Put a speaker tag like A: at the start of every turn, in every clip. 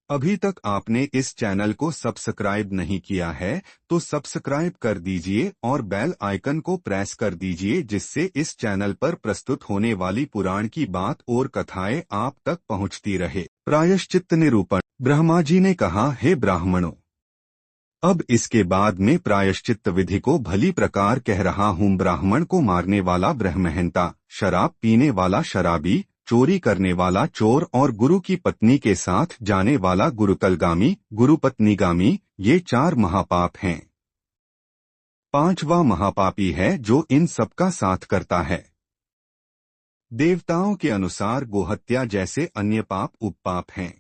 A: अभी तक आपने इस चैनल को सब्सक्राइब नहीं किया है तो सब्सक्राइब कर दीजिए और बेल आइकन को प्रेस कर दीजिए, जिससे इस चैनल पर प्रस्तुत होने वाली पुराण की बात और कथाएं आप तक पहुंचती रहे। प्रायश्चित्त निरूपण। ब्रह्मा जी ने कहा, हे ब्राह्मणों, अब इसके बाद में प्रायश्चित्त विधि को भली प्रकार कह रहा हूँ। ब्राह्मण को मारने वाला ब्रह्महंता, शराब पीने वाला शराबी, चोरी करने वाला चोर और गुरु की पत्नी के साथ जाने वाला गुरुतलगामी, गुरुपत्नीगामी, ये 4 महापाप हैं। 5वां महापापी है जो इन सबका साथ करता है। देवताओं के अनुसार गोहत्या जैसे अन्य पाप उपपाप हैं।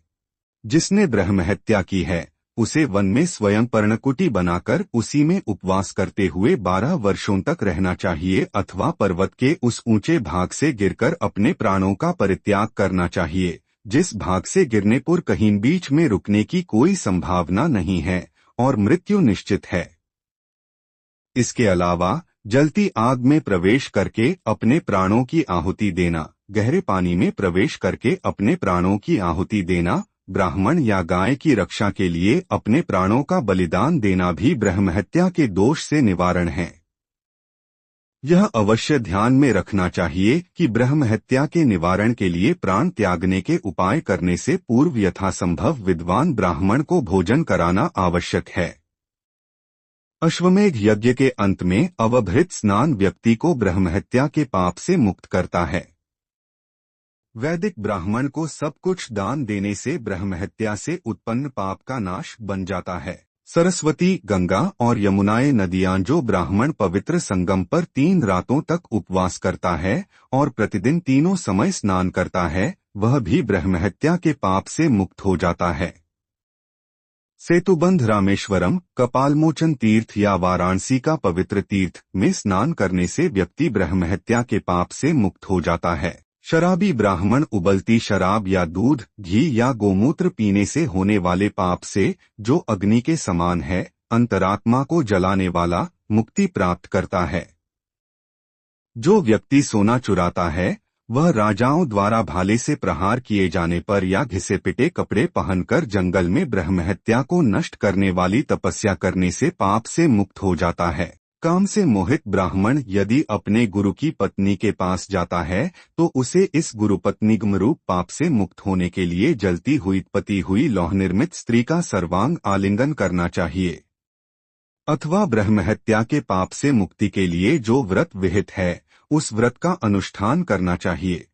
A: जिसने ब्रह्महत्या की है उसे वन में स्वयं पर्णकुटी बनाकर उसी में उपवास करते हुए 12 वर्षों तक रहना चाहिए, अथवा पर्वत के उस ऊंचे भाग से गिरकर अपने प्राणों का परित्याग करना चाहिए जिस भाग से गिरने पर कहीं बीच में रुकने की कोई संभावना नहीं है और मृत्यु निश्चित है। इसके अलावा जलती आग में प्रवेश करके अपने प्राणों की आहुति देना, गहरे पानी में प्रवेश करके अपने प्राणों की आहुति देना, ब्राह्मण या गाय की रक्षा के लिए अपने प्राणों का बलिदान देना भी ब्रह्महत्या के दोष से निवारण है। यह अवश्य ध्यान में रखना चाहिए कि ब्रह्महत्या के निवारण के लिए प्राण त्यागने के उपाय करने से पूर्व यथासंभव विद्वान ब्राह्मण को भोजन कराना आवश्यक है। अश्वमेध यज्ञ के अंत में अवभृत स्नान व्यक्ति को ब्रह्महत्या के पाप से मुक्त करता है। वैदिक ब्राह्मण को सब कुछ दान देने से ब्रह्महत्या से उत्पन्न पाप का नाश बन जाता है। सरस्वती, गंगा और यमुनाएं नदियां जो ब्राह्मण पवित्र संगम पर 3 रातों तक उपवास करता है और प्रतिदिन तीनों समय स्नान करता है, वह भी ब्रह्महत्या के पाप से मुक्त हो जाता है। सेतुबंध, रामेश्वरम, कपालमोचन तीर्थ या वाराणसी का पवित्र तीर्थ में स्नान करने से व्यक्ति ब्रह्महत्या के पाप से मुक्त हो जाता है। शराबी ब्राह्मण उबलती शराब या दूध, घी या गोमूत्र पीने से होने वाले पाप से, जो अग्नि के समान है, अंतरात्मा को जलाने वाला, मुक्ति प्राप्त करता है। जो व्यक्ति सोना चुराता है वह राजाओं द्वारा भाले से प्रहार किए जाने पर या घिसे पिटे कपड़े पहनकर जंगल में ब्रह्महत्या को नष्ट करने वाली तपस्या करने से पाप से मुक्त हो जाता है। काम से मोहित ब्राह्मण यदि अपने गुरु की पत्नी के पास जाता है तो उसे इस गुरुपत्नीगम रूप पाप से मुक्त होने के लिए जलती हुई पति हुई लौह निर्मित स्त्री का सर्वांग आलिंगन करना चाहिए। अथवा ब्रह्महत्या के पाप से मुक्ति के लिए जो व्रत विहित है उस व्रत का अनुष्ठान करना चाहिए।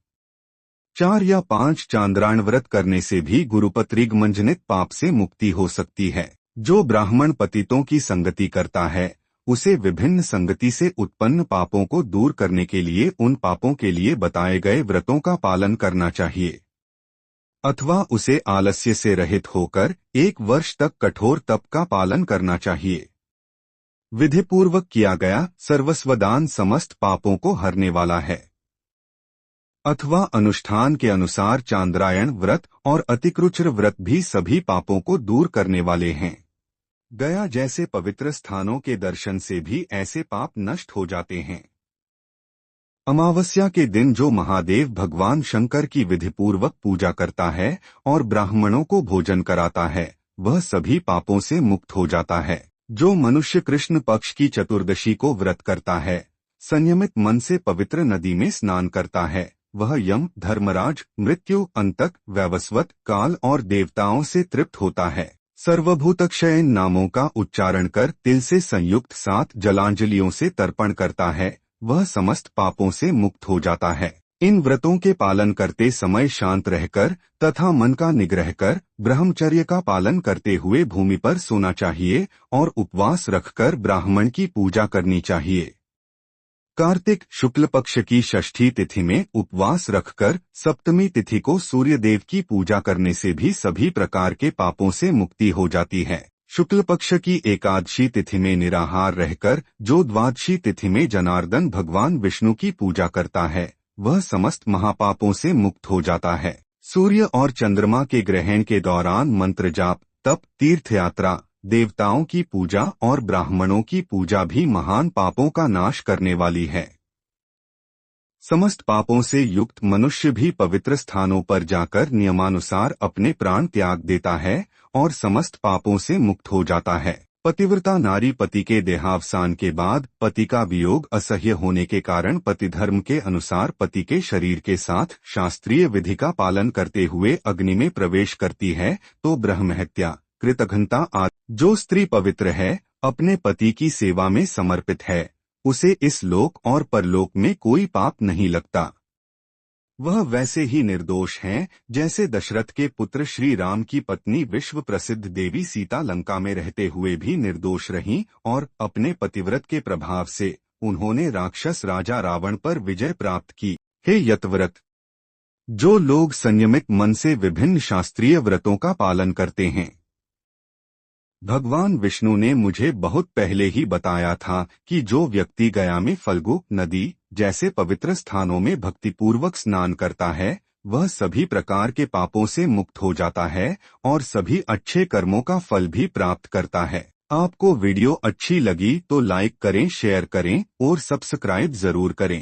A: 4 या 5 चांद्रायण व्रत करने से भी गुरुपत्नीगमजनित पाप से मुक्ति हो सकती है। जो ब्राह्मण पतितों की संगति करता है उसे विभिन्न संगति से उत्पन्न पापों को दूर करने के लिए उन पापों के लिए बताए गए व्रतों का पालन करना चाहिए। अथवा उसे आलस्य से रहित होकर 1 वर्ष तक कठोर तप का पालन करना चाहिए। विधिपूर्वक किया गया सर्वस्वदान समस्त पापों को हरने वाला है। अथवा अनुष्ठान के अनुसार चांद्रायण व्रत और अतिक्रुचर व्रत भी सभी पापों को दूर करने वाले हैं। गया जैसे पवित्र स्थानों के दर्शन से भी ऐसे पाप नष्ट हो जाते हैं। अमावस्या के दिन जो महादेव भगवान शंकर की विधिपूर्वक पूजा करता है और ब्राह्मणों को भोजन कराता है वह सभी पापों से मुक्त हो जाता है। जो मनुष्य कृष्ण पक्ष की चतुर्दशी को व्रत करता है, संयमित मन से पवित्र नदी में स्नान करता है, वह यम, धर्मराज, मृत्यु, अंतक, वैवस्वत, काल और देवताओं से तृप्त होता है। सर्वभूतक्षयन नामों का उच्चारण कर तिल से संयुक्त 7 जलांजलियों से तर्पण करता है, वह समस्त पापों से मुक्त हो जाता है। इन व्रतों के पालन करते समय शांत रहकर तथा मन का निग्रह कर ब्रह्मचर्य का पालन करते हुए भूमि पर सोना चाहिए और उपवास रखकर ब्राह्मण की पूजा करनी चाहिए। कार्तिक शुक्ल पक्ष की षष्ठी तिथि में उपवास रखकर सप्तमी तिथि को सूर्यदेव की पूजा करने से भी सभी प्रकार के पापों से मुक्ति हो जाती है। शुक्ल पक्ष की एकादशी तिथि में निराहार रहकर जो द्वादशी तिथि में जनार्दन भगवान विष्णु की पूजा करता है वह समस्त महापापों से मुक्त हो जाता है। सूर्य और चंद्रमा के ग्रहण के दौरान मंत्र जाप, तप, तीर्थयात्रा, देवताओं की पूजा और ब्राह्मणों की पूजा भी महान पापों का नाश करने वाली है। समस्त पापों से युक्त मनुष्य भी पवित्र स्थानों पर जाकर नियमानुसार अपने प्राण त्याग देता है और समस्त पापों से मुक्त हो जाता है। पतिव्रता नारी पति के देहावसान के बाद पति का वियोग असह्य होने के कारण पति धर्म के अनुसार पति के शरीर के साथ शास्त्रीय विधि का पालन करते हुए अग्नि में प्रवेश करती है तो ब्रह्महत्या, कृतघ्नता आदि। जो स्त्री पवित्र है, अपने पति की सेवा में समर्पित है, उसे इस लोक और परलोक में कोई पाप नहीं लगता। वह वैसे ही निर्दोष हैं जैसे दशरथ के पुत्र श्री राम की पत्नी विश्व प्रसिद्ध देवी सीता लंका में रहते हुए भी निर्दोष रहीं और अपने पतिव्रत के प्रभाव से उन्होंने राक्षस राजा रावण पर विजय प्राप्त की। हे यतव्रत, जो लोग संयमित मन से विभिन्न शास्त्रीय व्रतों का पालन करते हैं, भगवान विष्णु ने मुझे बहुत पहले ही बताया था कि जो व्यक्ति गया में फल्गु नदी जैसे पवित्र स्थानों में भक्तिपूर्वक स्नान करता है, वह सभी प्रकार के पापों से मुक्त हो जाता है और सभी अच्छे कर्मों का फल भी प्राप्त करता है। आपको वीडियो अच्छी लगी तो लाइक करें, शेयर करें और सब्सक्राइब जरूर करें।